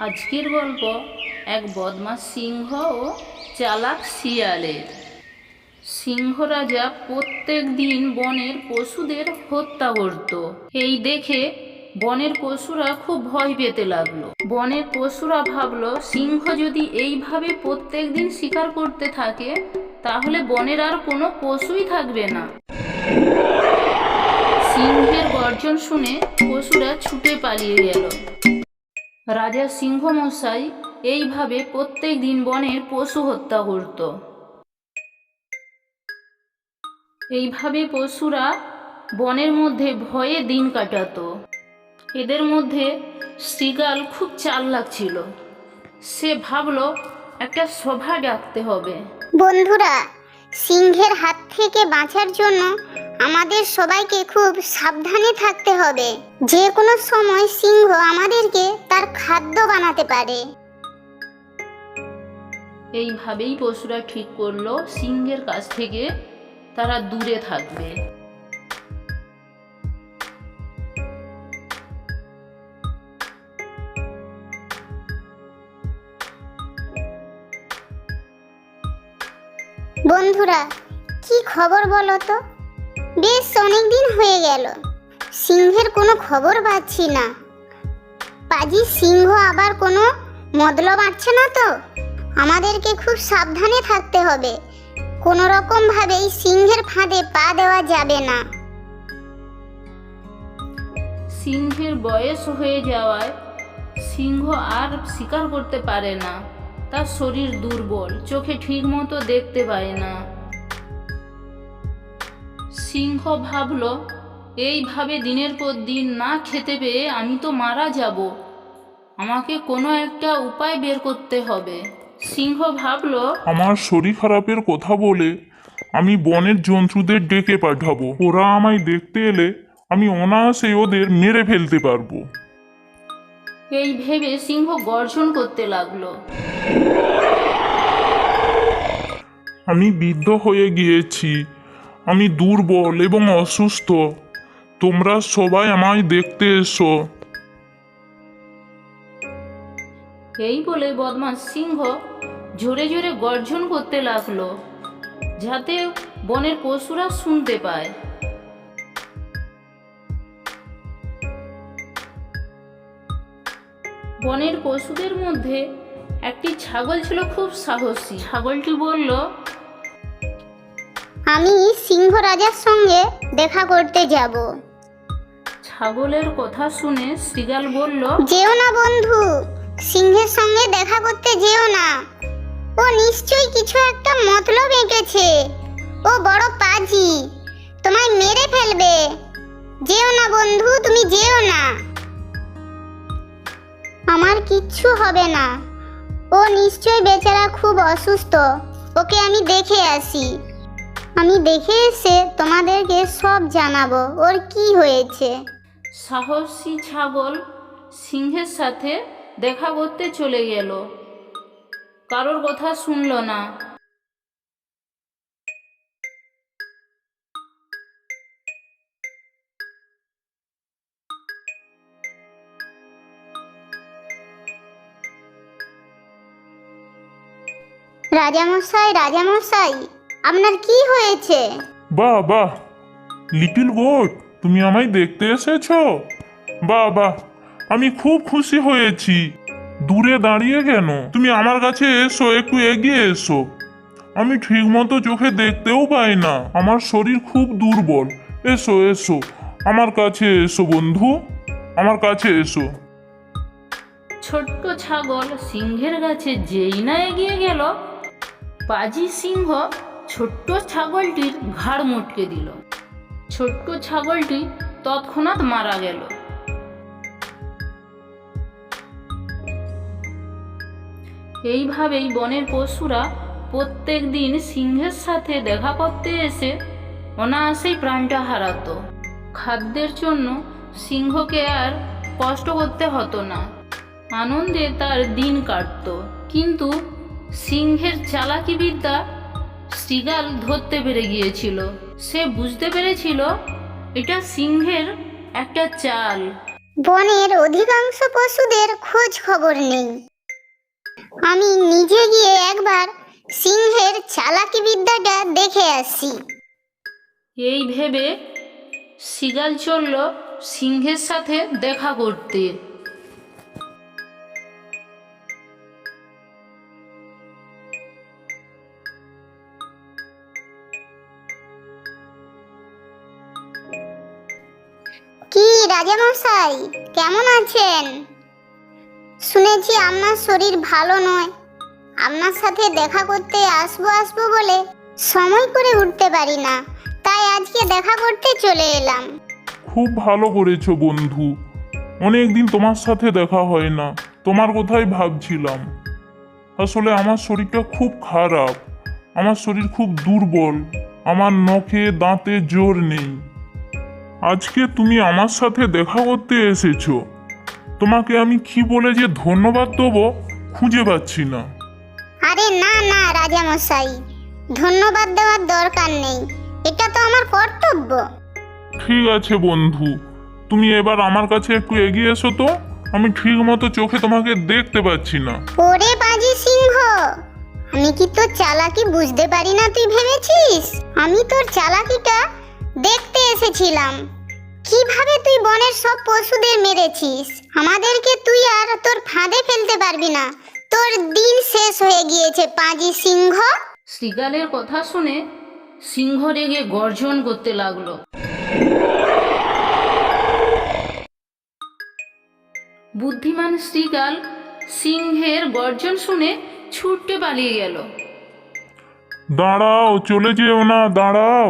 আজকের গল্প এক বদমাশ সিংহ ও চালাক শিয়ালের। সিংহ রাজা প্রত্যেক দিন বনের পশুদের হত্যা করত। এই দেখে বনের পশুরা খুব ভয় পেতে লাগলো। বনের পশুরা ভাবলো, সিংহ যদি এইভাবে প্রত্যেক দিন শিকার করতে থাকে তাহলে বনের আর কোনো পশুই থাকবে না। সিংহের গর্জন শুনে পশুরা ছুটে পালিয়ে গেল। রাজা সিংহ মশাই এইভাবে প্রত্যেক দিন বনের পশু হত্যা করত। এইভাবে পশুরা বনের মধ্যে ভয়ে দিন কাটাতো। এদের মধ্যে শৃগাল খুব চালাক ছিল। সে ভাবলো একটা সভা ডাকতে হবে। বন্ধুরা, সিংহের হাত থেকে বাঁচার জন্য আমাদের সবাইকে খুব সাবধানে থাকতে হবে। যে কোনো সময় সিংহ আমাদেরকে তার খাদ্য বানাতে পারে। এইভাবেই পশুরা ঠিক করলো সিংহের কাছ থেকে তারা দূরে থাকবে। বন্ধুরা, কি খবর বলো তো? বেশ অনেক দিন হয়ে গেল, সিংহের কোনো খবর পাচ্ছি না। পাজি সিংহ আবার কোনো মতলব আঁটছে না তো? আমাদেরকে খুব সাবধানে থাকতে হবে। কোনো রকম ভাবেই সিংহের ফাঁদে পা দেওয়া যাবে না। সিংহের বয়স হয়ে যাওয়ায় সিংহ আর শিকার করতে পারে না। তার শরীর দুর্বল, চোখে ঠিক মতো দেখতে পায় না। সিংহ ভাবলো, এইভাবে দিনের পর দিন না খেতে পেয়ে আমি তো মারা যাব। আমাকে কোনো একটা উপায় বের করতে হবে। সিংহ ভাবলো, আমার শরীর খারাপের কথা বলে আমি বনের জন্তুদের ডেকে পাঠাবো। ওরা আমায় দেখতে এলে আমি অনায়াসে ওদের মেরে ফেলতে পারবো। এই ভেবে সিংহ গর্জন করতে লাগলো। আমি বৃদ্ধ হয়ে গিয়েছি, আমি দুর্বল এবং অসুস্থ। তোমরা সবাই আমায় দেখতে এসো। এই বলে বদমাস সিংহ জোরে জোরে গর্জন করতে লাগলো, যাতে বনের পশুরা শুনতে পায়। বনের পশুদের মধ্যে একটি ছাগল ছিল খুব সাহসী। ছাগলটি বলল, আমি সিংহ রাজার সঙ্গে দেখা করতে যাব। ছাগলের কথা শুনে শৃগাল বলল, যেও না বন্ধু, সিংহের সঙ্গে দেখা করতে যেও না। ও নিশ্চয়ই কিছু একটা মতলব এঁকেছে। ও বড় পাজি, তোমায় মেরে ফেলবে। যেও না বন্ধু, তুমি যেও না। আমার কিচ্ছু হবে না। ও নিশ্চয়ই বেচারা খুব অসুস্থ। ওকে আমি দেখে আসি। আমি দেখে এসে তোমাদেরকে সব জানাবো ওর কি হয়েছে। সাহসী ছাগল সিংহের সাথে দেখা করতে চলে গেল। কারোর কথা শুনল না। রাজামশাই, রাজামশাই, আপনার কি হয়েছে? বাহ বাহ, লিটল গোট, তুমি আমায় দেখতে এসেছো? বাহ বাহ, আমি খুব খুশি হয়েছি। দূরে দাঁড়িয়ে কেন? তুমি আমার কাছে এসো, একটু এগিয়ে এসো। আমি ঠিক মতো চোখে দেখতেও পাই না, আমার শরীর খুব দুর্বল। এসো এসো, আমার কাছে এসো বন্ধু, আমার কাছে এসো। ছোট্ট ছাগল সিংহের কাছে যেই না এগিয়ে গেল, পাজি সিংহ ছোট্ট ছাগলটির ঘাড় মটকে দিল। ছোট্ট ছাগলটি তৎক্ষণাৎ মারা গেল। এইভাবেই বনের পশুরা প্রত্যেক দিন সিংহের সাথে দেখা করতে এসে অনায়াসেই প্রাণটা হারাতো। খাদ্যের জন্য সিংহকে আর কষ্ট করতে হতো না। আনন্দে তার দিন কাটত। কিন্তু সিংহের চালাকি বিদ্যা শৃগাল ধরতে পেরে গিয়েছিল। সে বুঝতে পেরেছিল এটা সিংহের একটা চাল। বনের অধিকাংশ পশুদের খোঁজ খবর নেই। আমি নিজে গিয়ে একবার সিংহের চালাকি বিদ্যাটা দেখে আসি। এই ভেবে শিয়াল চলল সিংহের সাথে দেখা করতে। কি রাজামশাই, কেমন আছেন? শুনেছি আপনার শরীর ভালো নয়। আপনার সাথে দেখা করতে আসবো বলে সময় করে উঠতে পারি না, তাই আজকে দেখা করতে চলে এলাম। খুব ভালো করেছো বন্ধু, অনেকদিন তোমার সাথে দেখা হয় না, তোমার কথাই ভাবছিলাম। আসলে আমার শরীরটা খুব খারাপ, আমার শরীর খুব দুর্বল, আমার নখে দাঁতে জোর নেই। আজকে তুমি আমার সাথে দেখা করতে এসেছো, তোমাকে আমি কি বলে যে ধন্যবাদ দেবো খুঁজে পাচ্ছি না। আরে না না রাজামশাই, ধন্যবাদ দেওয়ার দরকার নেই, এটা তো আমার কর্তব্য। ঠিক আছে বন্ধু, তুমি এবার আমার কাছে একটু এগিয়ে এসো তো, আমি ঠিক মতো চোখে তোমাকে দেখতে পাচ্ছি না। ওরে পাজি সিংহ, আমি কি তোর চালাকি বুঝতে পারি না তুই ভেবেছিস? আমি তোর চালাকিটা দেখতে এসেছিলাম, কিভাবে তুই বনের সব পশুদের মেরেছিস। আমাদেরকে তুই আর তোর ফাঁদে ফেলতে পারবি না, তোর দিন শেষ হয়ে গিয়েছে পাজি সিংহ। শিয়ালের কথা শুনে সিংহ রেগে গর্জন করতে লাগলো। বুদ্ধিমান শিয়াল সিংহের গর্জন শুনে ছুটে পালিয়ে গেল। দাঁড়াও, চলে যেও না, দাঁড়াও।